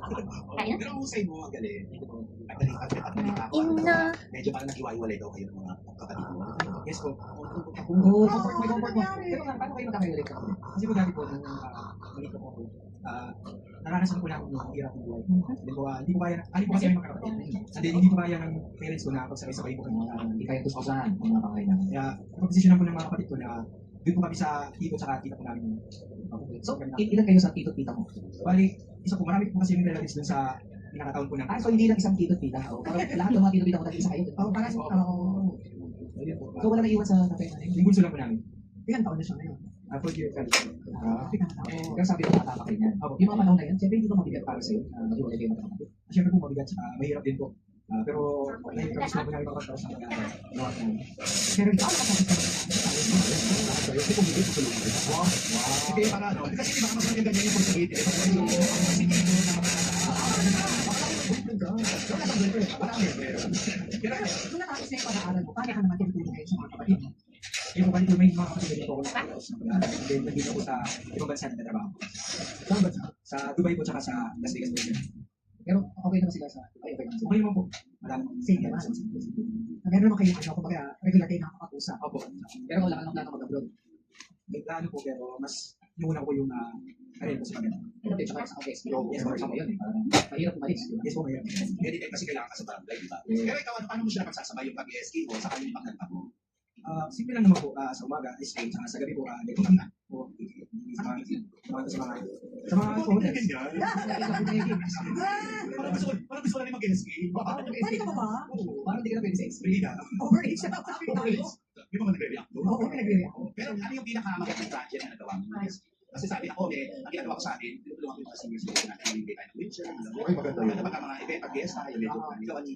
Kaya? Pero ang husay mo, ang galing. At talika ako. Ina. Medyo parang nag-iwaiwalay daw kayo ng mga kapatid mo. Yes po. Oo, may comfort mo. Pero nga, paano kayo magkakahiwalay ka? Kasi po dati po, nung maliit po ako, naranasan ko lang yung hirap ng buhay. Hindi ko kaya, po kasi may magkakapatid. Hindi ko kaya ng parents ko na pagsabay-sabay ko kami. Hindi kaya tustusan ang mga pangailangan. Kaya, pag-posisyonan ko ng mga kapatid ko na doon po kami sa tito at tita po namin. So, ilan kayo sa tito at tita mo? Bali, isa po, marami po kasi yung relatives dun sa nakataon po na. So hindi lang isang tito at tita. Parang lahat ng mga tito at tita ko nag-isa kayo. Para sa So wala naiwan sa tatay na yung bunso lang po namin. Ilan taon na siya ngayon? 4 years old. Pero sabi ko nakatapa kayo niyan. Yung mga panahon na yan, siyempre hindi ko mabigat para sa'yo. Mag-iwalay kayo magkakapatid. Siyempre po mabigat, mahirap din po. Pero nai-promise na po namin makapagtapos ng pag-aaral. Pero ikaw nakapagtapos ka kasi kung hindi ko tulungan. Wow. Hindi, para ano. Kasi di ba mas maganda niya yung possibility. Kasi dito, kasi dito na kung natapos na yung pag-aaral mo, paano ka naman tinutulong ngayon sa mga kapatid mo? Yung kapatid ko, may mga kapatid ko ako nakapagtapos ng pag-aaral. Then, nandito ko sa ibang bansa na nagtatrabaho. Saan bansa? Sa Dubai po, tsaka sa Las Vegas po. Pero okay naman sila sa Dubai. Okay naman po. Marami naman. Same naman. Meron naman kayo, kumbaga, regular kayo nakakapag-usap. Opo. Pero wala ka lang plano mag-abroad. May plano po, pero mas inuuna ko yung karir ko sa paganda. Pero tsaka sa SK. Yes, kasama yun. Mahirap umalis. Yes po, mahirap. Hindi kasi kailangan ka sa barangay, di ba? Pero ikaw, ano, paano mo siya napagsasabay yung pag-ESK mo sa kanyang pagkanta mo? Simple lang naman po, sa umaga, SK, tsaka sa gabi po, nagpapanta. Sa mga Parang gusto ko na rin mag-ESK. Pwede ka ba? Parang hindi ka na pwede sa SK. Overage siya. Di ba mo nagre-react doon? Oo, nagre-react. Pero ano yung pinakamagandang project na nagawa mo? Kasi sabi ako, ang ginagawa ko sa atin, tinutulungan ko yung mga seniors ko na nag-ibigay tayo ng wheelchair. Ano ba mga event, pag-fiesta, yung medyo, ikaw ang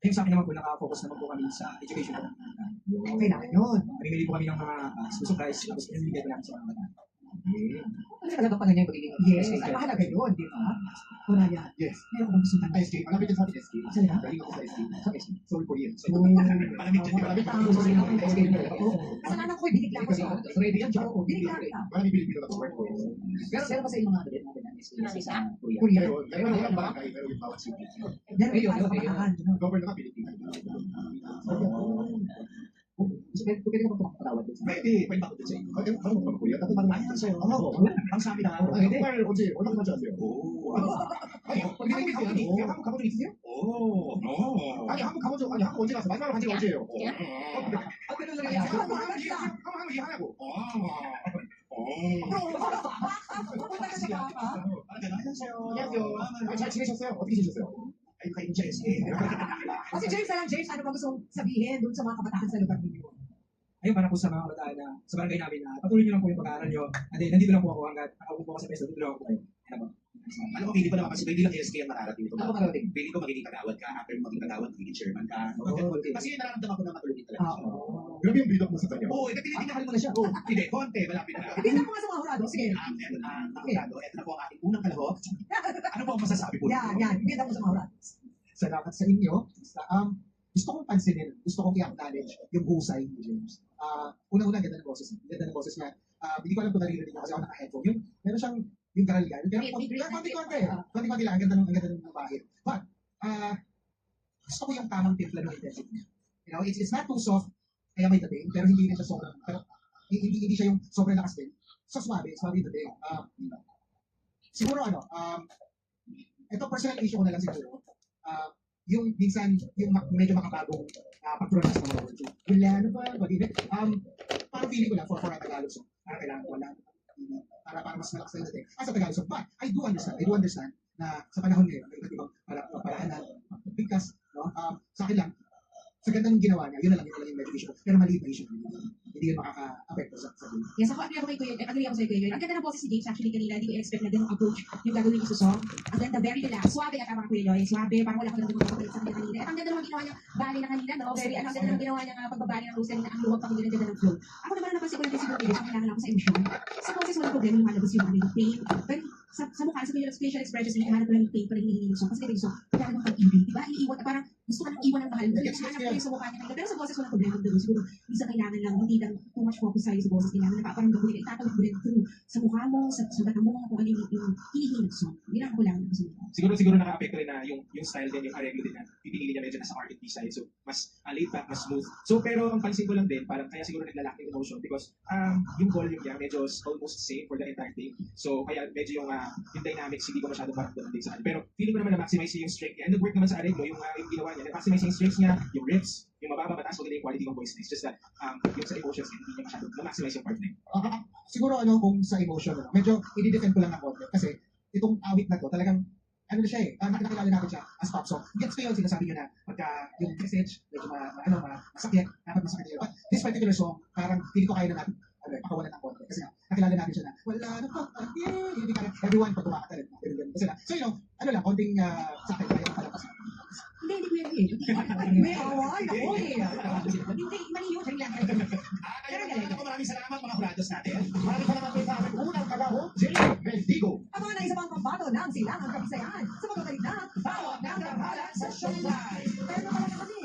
yung sa akin naman po, nakafocus naman po kami sa education po. Okay na, yun. Namimili po kami ng mga school supplies, tapos pinamigay ko namin sa mga bata. Ano talaga pa ganyan magiging yes, mahalaga yun, di ba? Wala yan. Yes. Meron kang gusto ng SK. Ang lapit sa atin SK. Saan na? Galing ako sa SK. Sa SK. Sorry for years. Malamig dyan. Kasalanan ko, binigla ko siya. Ready yan, Jack. Binigla ka. Maraming Pilipino na work for it. Pero meron pa sa inyong mga kapatid mga ganyan SK sa Korea. Meron yung barangay, pero yung bawat city. Meron kayo. Governor na Pilipino. Pwede ka ba patawad doon? Pwede ba ako sa inyo? Ano mo kuya? Tapos mag-ayos sa'yo. Ang sabi na ako. Hindi. 언제 연락하지 오. 아니, 한번 가보니? 한번 가본 적 있으세요? 오. 아니, 한번 가본 적, 아니, 한번 언제 갔어? 마지막으로 간 지가 언제예요? 한번 얘기하냐고. 안녕하세요. 잘 지내셨어요? 어떻게 지내셨어요? Ay, kayo James eh. Kasi James, ano ba gusto sabihin doon sa mga kabataan sa lugar ninyo? Ayun, para po sa mga kabataan na sa barangay namin na patuloy nyo lang po yung pag-aaral nyo. And then, nandito lang po ako hanggat nakaupo po ako sa peso, dito lang ako kayo. Ano ba? Alam ko, pili ko naman kasi hindi lang SK ang mararating ito. Ano mararating? Pili ko magiging kagawad ka, after maging kagawad, magiging chairman ka. Kasi nararamdaman ko na matuloy talaga siya. Grabe yung build-up mo sa kanya. Oo, tinitinahan mo na siya. Hindi, konti, malapit na. Tingnan mo nga sa mga hurado. Sige. Ito na po ang ating unang kalahok. Ano po ang masasabi po? Yan. Tingnan mo sa mga hurado. Salamat sa inyo. Gusto kong pansinin, gusto kong i-acknowledge yung husay ni James. Una-una, ganda ng boses. Ganda ng boses niya. Hindi ko alam kung naririnig niya kasi ako naka-headphone. Meron siyang yung karaligan. Pero konti-konti lang. Ang ganda ng babae. But, gusto ko yung tamang timpla ng intensity niya. You know, it's not too soft, kaya may dating, pero hindi rin siya sobrang, pero hindi siya yung sobrang lakas din. So, swabe yung dating. Siguro ito personal issue ko na lang siguro. Yung minsan, yung medyo makabagong pag-pronounce ng mga words. Wala, ano ba? Parang feeling ko lang for a Tagalog song. Parang kailangan ko wala. Para mas malakas na natin. As a Tagalog song. But I do understand na sa panahon ngayon, may iba't ibang paraanan, bigkas, no? Sa akin lang, sa ganda ng ginawa niya, yun na lang yung medication. Pero mali pa siya. Hindi yun makaka-apekto sa akin. Yes, ako agree ako kay Kuya. Agree ako sa Kuya. Ang ganda ng boses si James actually kanina. Hindi ko expect na ganung approach yung gagawin ko sa song. Ang ganda, very relaxed. Suabe at mga Kuya Loy. Suabe, parang wala ko lang magpapalit sa kanya kanina. At ang ganda naman ginawa niya, bali na kanina, no? Very, ang ganda naman ginawa niya nga pagbabali ng Rosary na ang luwag pa kanina ng flow. Ako naman napansin ko lang kasi siguro James, ang kailangan ako sa emosyon. Sa boses walang problema, lumalabas yung pain. Pero sa mukha, sa facial expressions, hinahanap ko lang yung pain pa rin hinihingi so. Kasi yung so, kaya naman pag-ibig, di ba? Iniiwan, parang gusto ka nang iwan ng mahal mo. Yes, Hinahanap yes, ko yung sa mukha niya. Pero sa boses, walang problema doon. Siguro, minsan kailangan lang, hindi lang too much focus tayo sa boses. Kailangan na parang gagawin, itatawag mo rin through sa mukha mo, sa mata mo, kung ano yung hinihingi so. Hinahanap ko lang sa mukha. Siguro naka-apekto rin na yung style din, yung arreglo din na pipili niya medyo nasa R&B side. So, mas laid back, mas smooth. So, pero ang pansin ko lang din, parang kaya siguro naglalak yung emotion because yung volume niya medyo almost same for the entire thing. So, kaya medyo yung dynamics hindi ko masyadong maramdaman din sa kanya. Pero feeling ko naman na-maximize niya yung strength niya. And nag-work naman sa arreglo, yung ginawa niya, na-maximize yung strengths niya, yung riffs, yung mababa, mataas, maganda yung quality ng voice niya. It's just that yung sa emotions niya, hindi niya masyadong na-maximize yung part niya. Siguro kung sa emotion, medyo i-defend ko lang ng konti. Kasi itong awit na to, talagang ano na siya nakilala natin siya as pop song. Gets ko yun, sinasabi nyo na pagka yung message, medyo masakit, dapat masakit yun. But this particular song, parang pili ko kaya na natin pakawalan ng konti. Kasi nakilala natin siya na, wala na po, hindi ka everyone pag kumaka talaga. Kasi so ano lang, konting sa akin, kaya palampasan. Hindi ko yan eh. May away, ako eh. Hindi, mali yun, sarili lang. Pero maraming salamat mga hurados natin. Maraming salamat po sa aming unang kalaho, Jay Bendigo. Abangan na isa pang pambato ng silangang kabisayan sa pagkakalit na bawat ng kahalan sa showline. Pero pala na kami.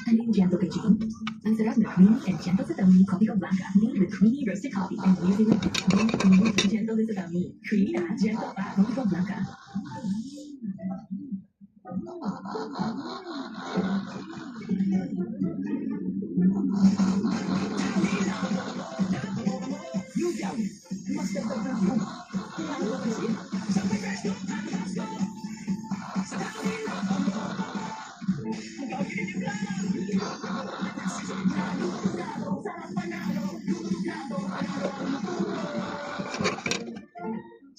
Aliviando kay Jane. Ang sarap na creamy and gentle sa tamis coffee ko blanca made with creamy roasted coffee and using creamy and gentle din sa tamis. Creamy na, gentle pa, coffee ko blanca.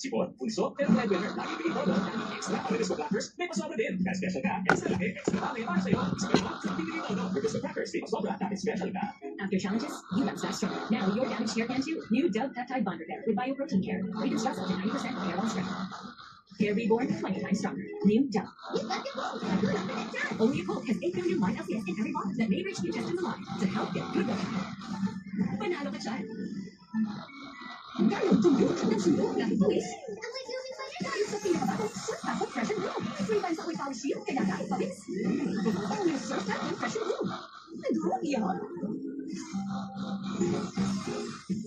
Sipon, punso, pero breadwinner, lagi bigay todo, extra Nabisco Crackers, may pasobra din. Kaya special ka, extra laki, extra dami para sa'yo. Special ka, bigay todo. Nabisco Crackers, may pasobra, dahil special ka. After challenges, you bounce back stronger. Now your damaged hair can too. New Dove Peptide Bond Repair with Bioprotein Care. Reconstructs up to 90% hair loss strength. Hair reborn 20 times stronger. New Dove. Only a Coke has 8 billion line LCS in every bond that may reach the intestines alive to help get good work. Panalo ka dyan. Ngayon, tumbok ng sundo ng buwis. Dahil sa pinakabagong Surf Pack Compression Room. 3 times apoy power shield, kaya dahil pawis. Ang new Surf Pack Compression Room. Nagawag yan.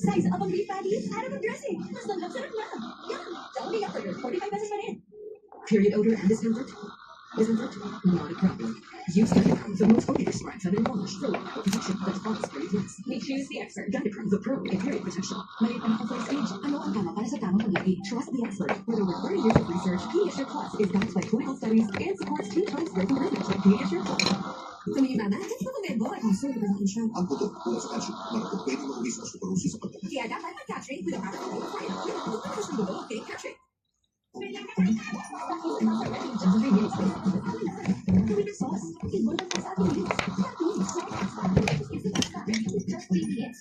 Size up ang beef patty, add up ang dressing. Mas langgap sarap na. Yan. Only after 45 pesos pa rin. Period odor and discomfort? Discomfort? Not a problem. Use Gynapro, the most focused smartphone and wash for long protection that fast very fast. We choose the expert. Gynapro, the pro in period protection. Maliit ang first age. Ano ang tama para sa tamang paglaki? Trust the expert. With over 30 years of research, Pediasure Plus is backed by clinical studies and supports 2 times growth improvement with Pediasure Plus. Tumingin mama, ito pa kumembo at ang sulit ng insya. Ang puto, mula sa calcium, marapot pwede mag-uwis ang osteoporosis sa pagkakas. Kaya dapat mag-catching with a proper profile. Yung ang pagkakas ng dugo, okay, catching. Gawin ng sauce. Ibon ng sa ating lips. Just 3 minutes.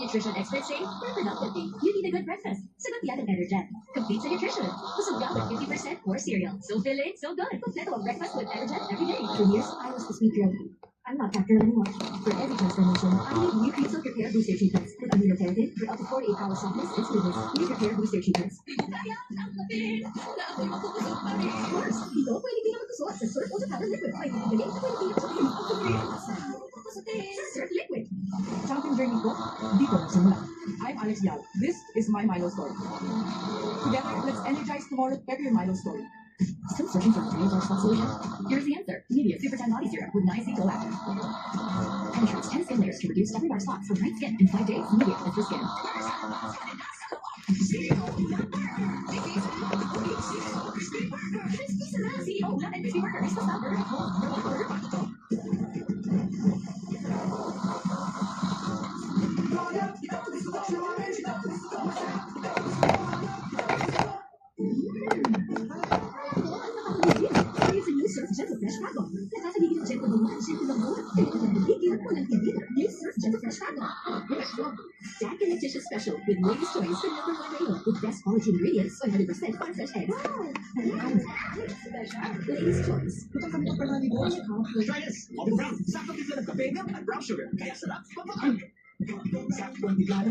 Nutrition experts say for productive day, you need a good breakfast. Sagot yan ang Energen. Complete sa nutrition. Busog ka with 50% more cereal. So filling, so good. Kompleto ang breakfast with Energen every day. For years, I was the sweet girl. I'm not that girl anymore. For every transformation, I need new Cream Silk Repair Booster Treatments with amino keratin for up to 48 hours softness and smoothness. New Repair Booster Treatments. Of course, dito pwede din naman gusto sa Surf Ultra Power Liquid. May bibigay na pwede din sa Surf Liquid. Champion journey ko, dito nagsimula. I'm Alex Yao. This is my Milo story. Together, let's energize tomorrow with your Milo story. Still searching for a real dark spot solution? Here's the answer. Nivea Super Tan Body Serum with Niacin Glow Active. Penetrates 10 skin layers to reduce stubborn dark spots for bright skin in 5 days. Nivea is for skin. CEO, Latin Crispy Burger is the stopper. It's a new Surf Gentle Fresh Fraggle. Nakakabigil ng gentle ng lunch, gentle ng mood. Kaya naman bigil, walang tinira. New Surf Gentle Fresh Fraggle. Jack in the competition special with Ladies' Choice, the #1 mayo with best quality ingredients, 100% farm fresh eggs. Ladies' Choice. Ito kami ng panalibo. Try this. Coffee brown. Sakto timpla ng kape, milk, at brown sugar. Kaya sarap. Pampang. Sakto ang timpla ng